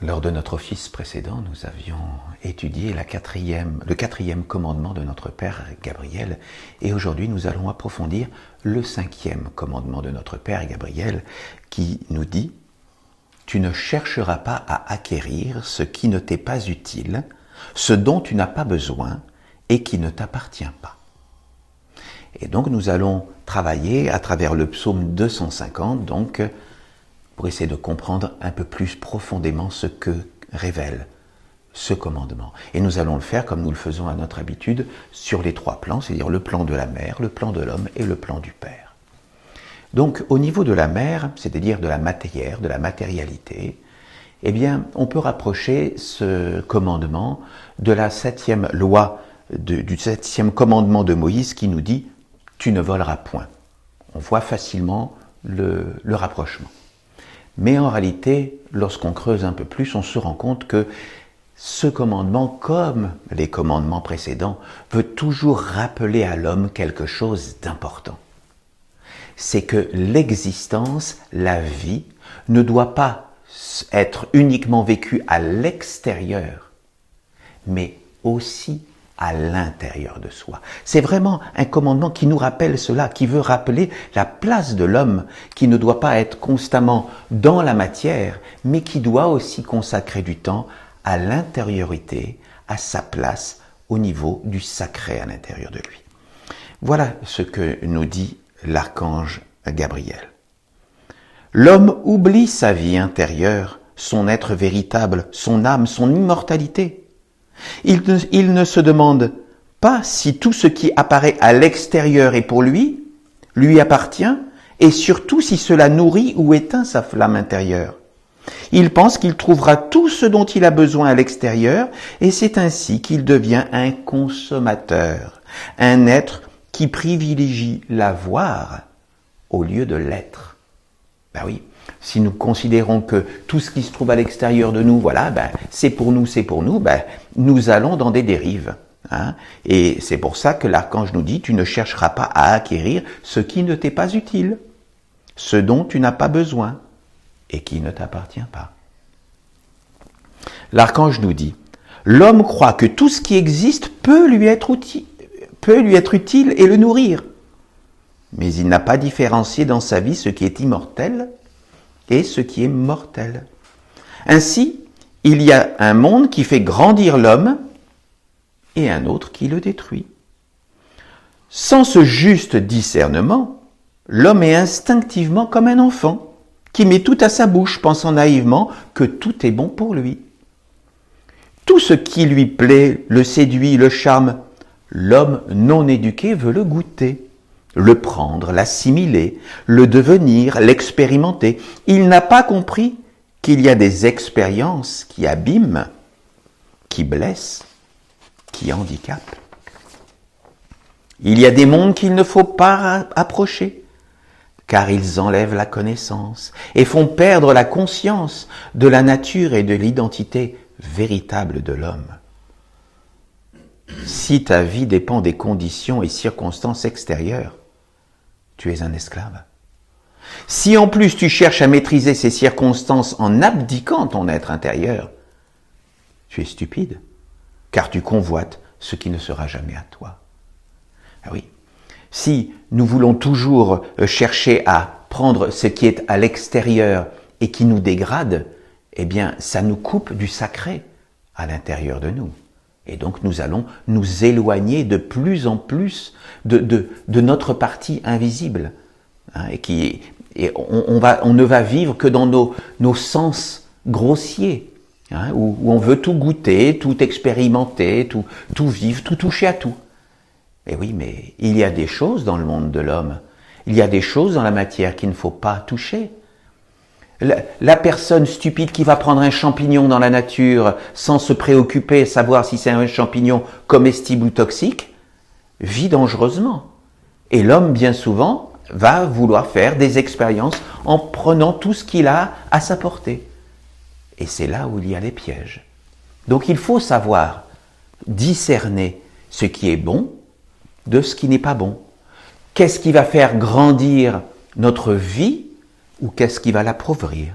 Lors de notre office précédent, nous avions étudié le quatrième commandement de notre Père Gabriel, et aujourd'hui nous allons approfondir le 5e commandement de notre Père Gabriel qui nous dit « Tu ne chercheras pas à acquérir ce qui ne t'est pas utile, ce dont tu n'as pas besoin et qui ne t'appartient pas. » Et donc nous allons travailler à travers le psaume 250, donc pour essayer de comprendre un peu plus profondément ce que révèle ce commandement. Et nous allons le faire comme nous le faisons à notre habitude sur les 3 plans, c'est-à-dire le plan de la mère, le plan de l'homme et le plan du Père. Donc au niveau de la mère, c'est-à-dire de la matière, de la matérialité, eh bien on peut rapprocher ce commandement de la 7e loi, du 7e commandement de Moïse qui nous dit « Tu ne voleras point ». On voit facilement le rapprochement. Mais en réalité, lorsqu'on creuse un peu plus, on se rend compte que ce commandement, comme les commandements précédents, veut toujours rappeler à l'homme quelque chose d'important. C'est que l'existence, la vie, ne doit pas être uniquement vécue à l'extérieur, mais aussi à l'intérieur de soi. C'est vraiment un commandement qui nous rappelle cela, qui veut rappeler la place de l'homme, qui ne doit pas être constamment dans la matière, mais qui doit aussi consacrer du temps à l'intériorité, à sa place au niveau du sacré à l'intérieur de lui. Voilà ce que nous dit l'archange Gabriel. L'homme oublie sa vie intérieure, son être véritable, son âme, son immortalité. Il ne se demande pas si tout ce qui apparaît à l'extérieur est pour lui appartient, et surtout si cela nourrit ou éteint sa flamme intérieure. Il pense qu'il trouvera tout ce dont il a besoin à l'extérieur, et c'est ainsi qu'il devient un consommateur, un être qui privilégie l'avoir au lieu de l'être. Ben oui. Si nous considérons que tout ce qui se trouve à l'extérieur de nous, voilà, c'est pour nous, nous allons dans des dérives. Et c'est pour ça que l'archange nous dit, tu ne chercheras pas à acquérir ce qui ne t'est pas utile, ce dont tu n'as pas besoin et qui ne t'appartient pas. L'archange nous dit, l'homme croit que tout ce qui existe peut lui être utile et le nourrir. Mais il n'a pas différencié dans sa vie ce qui est immortel et ce qui est mortel. Ainsi, il y a un monde qui fait grandir l'homme et un autre qui le détruit. Sans ce juste discernement, l'homme est instinctivement comme un enfant qui met tout à sa bouche, pensant naïvement que tout est bon pour lui. Tout ce qui lui plaît, le séduit, le charme, l'homme non éduqué veut le goûter, le prendre, l'assimiler, le devenir, l'expérimenter. Il n'a pas compris qu'il y a des expériences qui abîment, qui blessent, qui handicapent. Il y a des mondes qu'il ne faut pas approcher, car ils enlèvent la connaissance et font perdre la conscience de la nature et de l'identité véritable de l'homme. Si ta vie dépend des conditions et circonstances extérieures, tu es un esclave. Si en plus tu cherches à maîtriser ces circonstances en abdiquant ton être intérieur, tu es stupide, car tu convoites ce qui ne sera jamais à toi. Ah oui, si nous voulons toujours chercher à prendre ce qui est à l'extérieur et qui nous dégrade, eh bien ça nous coupe du sacré à l'intérieur de nous. Et donc nous allons nous éloigner de plus en plus de notre partie invisible. On ne va vivre que dans nos sens grossiers, où on veut tout goûter, tout expérimenter, tout vivre, tout toucher à tout. Et oui, mais il y a des choses dans le monde de l'homme, il y a des choses dans la matière qu'il ne faut pas toucher. La personne stupide qui va prendre un champignon dans la nature sans se préoccuper, savoir si c'est un champignon comestible ou toxique, vit dangereusement. Et l'homme, bien souvent, va vouloir faire des expériences en prenant tout ce qu'il a à sa portée. Et c'est là où il y a les pièges. Donc il faut savoir discerner ce qui est bon de ce qui n'est pas bon. Qu'est-ce qui va faire grandir notre vie ou qu'est-ce qui va l'appauvrir?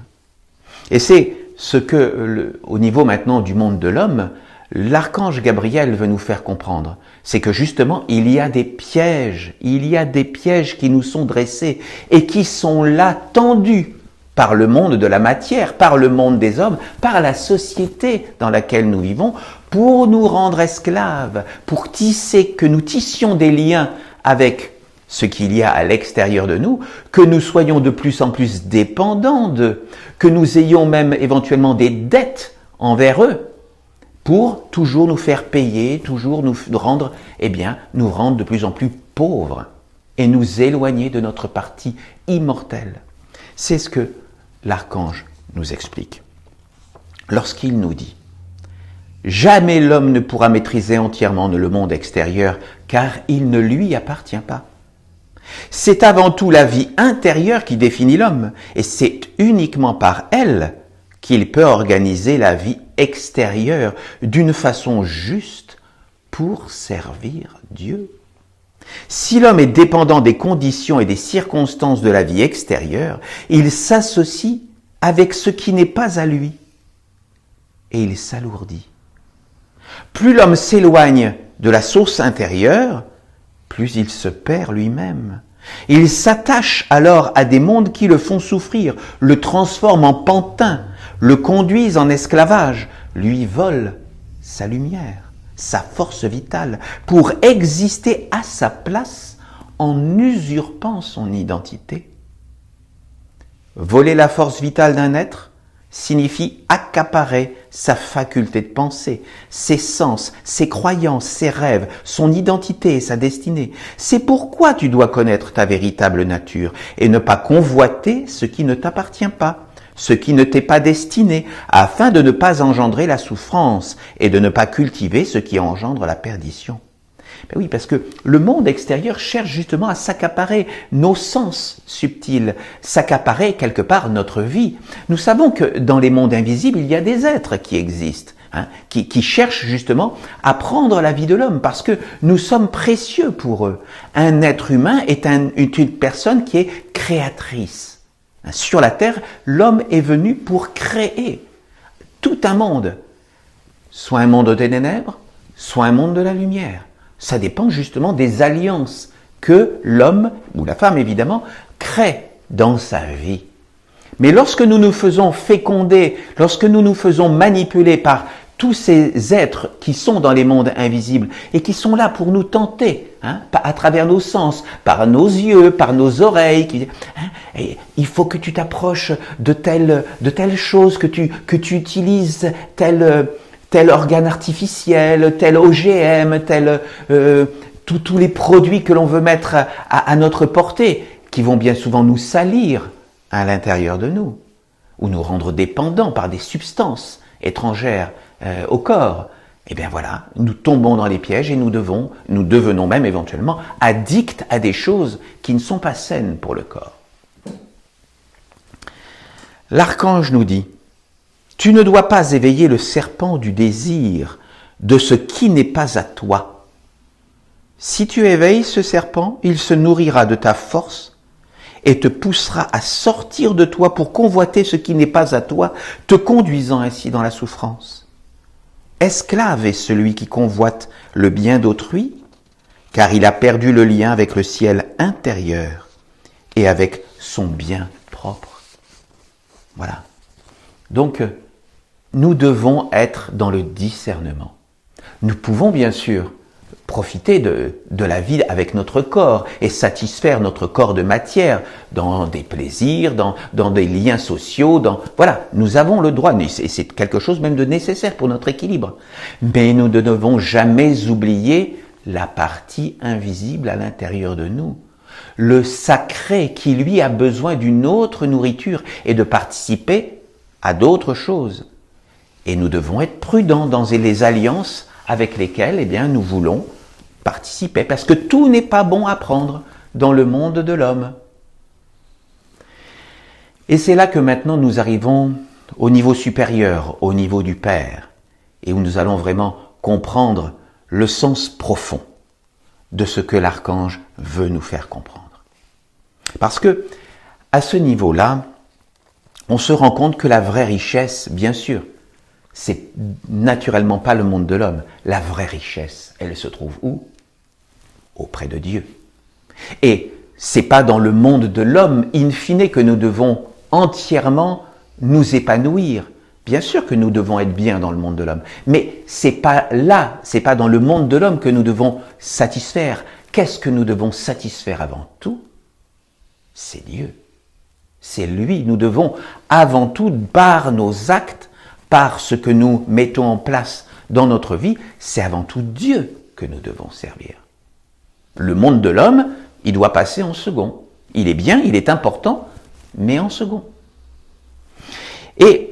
Et c'est ce que, au niveau maintenant du monde de l'homme, l'archange Gabriel veut nous faire comprendre, c'est que justement, il y a des pièges qui nous sont dressés et qui sont là tendus par le monde de la matière, par le monde des hommes, par la société dans laquelle nous vivons, pour nous rendre esclaves, pour que nous tissions des liens avec ce qu'il y a à l'extérieur de nous, que nous soyons de plus en plus dépendants d'eux, que nous ayons même éventuellement des dettes envers eux, pour toujours nous faire payer, toujours nous rendre de plus en plus pauvres et nous éloigner de notre partie immortelle. C'est ce que l'archange nous explique. Lorsqu'il nous dit « Jamais l'homme ne pourra maîtriser entièrement le monde extérieur, car il ne lui appartient pas. C'est avant tout la vie intérieure qui définit l'homme, et c'est uniquement par elle qu'il peut organiser la vie extérieure d'une façon juste pour servir Dieu. Si l'homme est dépendant des conditions et des circonstances de la vie extérieure, il s'associe avec ce qui n'est pas à lui et il s'alourdit. Plus l'homme s'éloigne de la source intérieure, plus il se perd lui-même. Il s'attache alors à des mondes qui le font souffrir, le transforment en pantin, le conduisent en esclavage, lui volent sa lumière, sa force vitale, pour exister à sa place en usurpant son identité. Voler la force vitale d'un être signifie accaparer sa faculté de penser, ses sens, ses croyances, ses rêves, son identité et sa destinée. C'est pourquoi tu dois connaître ta véritable nature et ne pas convoiter ce qui ne t'appartient pas, ce qui ne t'est pas destiné, afin de ne pas engendrer la souffrance et de ne pas cultiver ce qui engendre la perdition. Ben oui, parce que le monde extérieur cherche justement à s'accaparer nos sens subtils, s'accaparer quelque part notre vie. Nous savons que dans les mondes invisibles, il y a des êtres qui existent, qui cherchent justement à prendre la vie de l'homme, parce que nous sommes précieux pour eux. Un être humain est une personne qui est créatrice. Sur la terre, l'homme est venu pour créer tout un monde, soit un monde de ténèbres, soit un monde de la lumière. Ça dépend justement des alliances que l'homme, ou la femme évidemment, crée dans sa vie. Mais lorsque nous nous faisons féconder, lorsque nous nous faisons manipuler par tous ces êtres qui sont dans les mondes invisibles et qui sont là pour nous tenter, à travers nos sens, par nos yeux, par nos oreilles, et il faut que tu t'approches de telle chose, que tu utilises tel organe artificiel, tel OGM, tous les produits que l'on veut mettre à notre portée, qui vont bien souvent nous salir à l'intérieur de nous, ou nous rendre dépendants par des substances étrangères au corps. Et bien voilà, nous tombons dans les pièges et nous devenons même éventuellement addicts à des choses qui ne sont pas saines pour le corps. L'archange nous dit: tu ne dois pas éveiller le serpent du désir de ce qui n'est pas à toi. Si tu éveilles ce serpent, il se nourrira de ta force et te poussera à sortir de toi pour convoiter ce qui n'est pas à toi, te conduisant ainsi dans la souffrance. Esclave est celui qui convoite le bien d'autrui, car il a perdu le lien avec le ciel intérieur et avec son bien propre. Voilà. Donc, nous devons être dans le discernement. Nous pouvons bien sûr profiter de la vie avec notre corps et satisfaire notre corps de matière dans des plaisirs, dans des liens sociaux, voilà, nous avons le droit, et c'est quelque chose même de nécessaire pour notre équilibre. Mais nous ne devons jamais oublier la partie invisible à l'intérieur de nous, le sacré qui lui a besoin d'une autre nourriture et de participer à d'autres choses. Et nous devons être prudents dans les alliances avec lesquelles nous voulons participer, parce que tout n'est pas bon à prendre dans le monde de l'homme. Et c'est là que maintenant nous arrivons au niveau supérieur, au niveau du Père, et où nous allons vraiment comprendre le sens profond de ce que l'archange veut nous faire comprendre. Parce que, à ce niveau-là, on se rend compte que la vraie richesse, bien sûr, c'est naturellement pas le monde de l'homme. La vraie richesse, elle se trouve où? Auprès de Dieu. Et c'est pas dans le monde de l'homme, in fine, que nous devons entièrement nous épanouir. Bien sûr que nous devons être bien dans le monde de l'homme, mais c'est pas là, c'est pas dans le monde de l'homme que nous devons satisfaire. Qu'est-ce que nous devons satisfaire avant tout? C'est Dieu. C'est lui. Nous devons avant tout, par nos actes, par ce que nous mettons en place dans notre vie, c'est avant tout Dieu que nous devons servir. Le monde de l'homme, il doit passer en second. Il est bien, il est important, mais en second. Et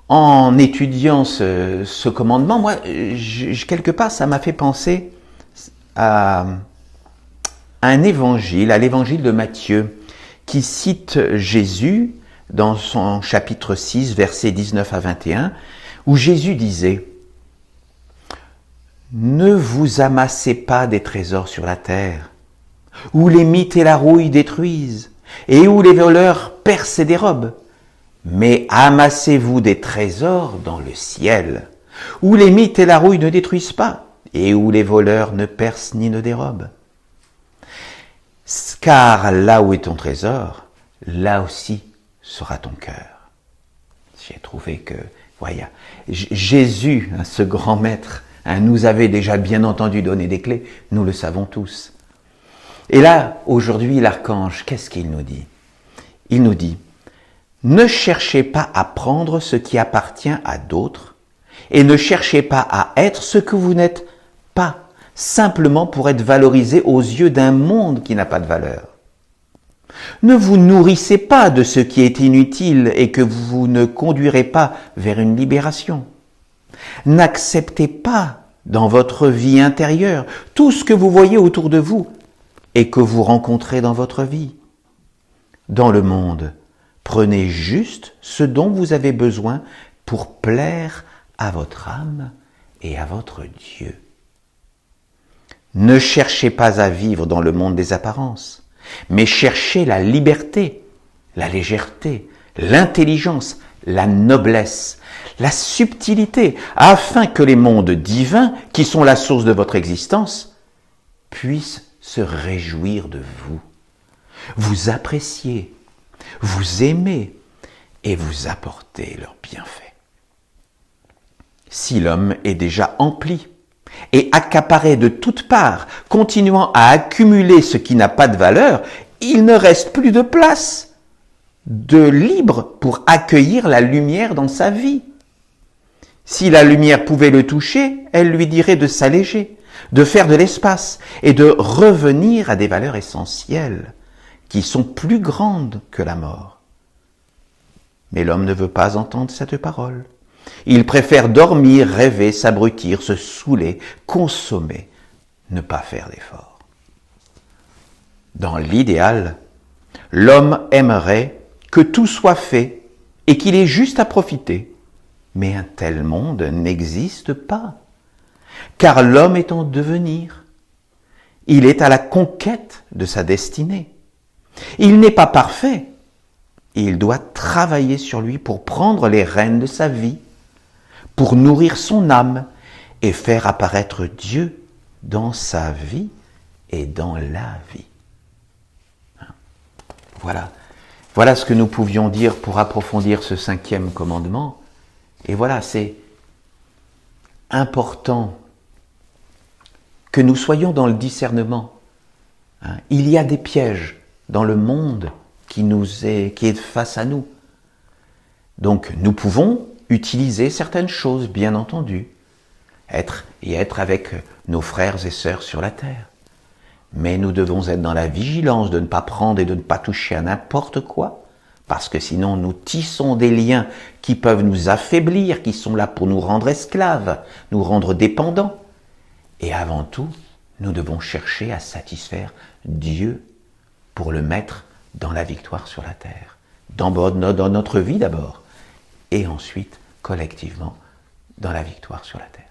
en étudiant ce commandement, moi, quelque part, ça m'a fait penser à un évangile, à l'évangile de Matthieu, qui cite Jésus dans son chapitre 6, versets 19 à 21, où Jésus disait « Ne vous amassez pas des trésors sur la terre, où les mythes et la rouille détruisent, et où les voleurs percent et dérobent. Mais amassez-vous des trésors dans le ciel, où les mythes et la rouille ne détruisent pas, et où les voleurs ne percent ni ne dérobent. Car là où est ton trésor, là aussi sera ton cœur. » J'ai trouvé que, voilà, Jésus, ce grand maître, nous avait déjà bien entendu donner des clés, nous le savons tous. Et là, aujourd'hui, l'archange, qu'est-ce qu'il nous dit? Il nous dit, ne cherchez pas à prendre ce qui appartient à d'autres, et ne cherchez pas à être ce que vous n'êtes pas, simplement pour être valorisé aux yeux d'un monde qui n'a pas de valeur. Ne vous nourrissez pas de ce qui est inutile et que vous ne conduirez pas vers une libération. N'acceptez pas dans votre vie intérieure tout ce que vous voyez autour de vous et que vous rencontrez dans votre vie. Dans le monde, prenez juste ce dont vous avez besoin pour plaire à votre âme et à votre Dieu. Ne cherchez pas à vivre dans le monde des apparences, mais cherchez la liberté, la légèreté, l'intelligence, la noblesse, la subtilité, afin que les mondes divins, qui sont la source de votre existence, puissent se réjouir de vous, vous apprécier, vous aimer et vous apporter leurs bienfaits. Si l'homme est déjà empli et accaparé de toutes parts, continuant à accumuler ce qui n'a pas de valeur, il ne reste plus de place de libre pour accueillir la lumière dans sa vie. Si la lumière pouvait le toucher, elle lui dirait de s'alléger, de faire de l'espace et de revenir à des valeurs essentielles qui sont plus grandes que la mort. Mais l'homme ne veut pas entendre cette parole. Il préfère dormir, rêver, s'abrutir, se saouler, consommer, ne pas faire d'efforts. Dans l'idéal, l'homme aimerait que tout soit fait et qu'il ait juste à profiter. Mais un tel monde n'existe pas, car l'homme est en devenir. Il est à la conquête de sa destinée. Il n'est pas parfait. Il doit travailler sur lui pour prendre les rênes de sa vie, pour nourrir son âme et faire apparaître Dieu dans sa vie et dans la vie. Voilà ce que nous pouvions dire pour approfondir ce 5e commandement. Et voilà, c'est important que nous soyons dans le discernement. Il y a des pièges dans le monde qui est face à nous. Donc nous pouvons utiliser certaines choses, bien entendu, être avec nos frères et sœurs sur la terre. Mais nous devons être dans la vigilance de ne pas prendre et de ne pas toucher à n'importe quoi, parce que sinon nous tissons des liens qui peuvent nous affaiblir, qui sont là pour nous rendre esclaves, nous rendre dépendants. Et avant tout, nous devons chercher à satisfaire Dieu pour le mettre dans la victoire sur la terre, dans notre vie d'abord, et ensuite, collectivement, dans la victoire sur la terre.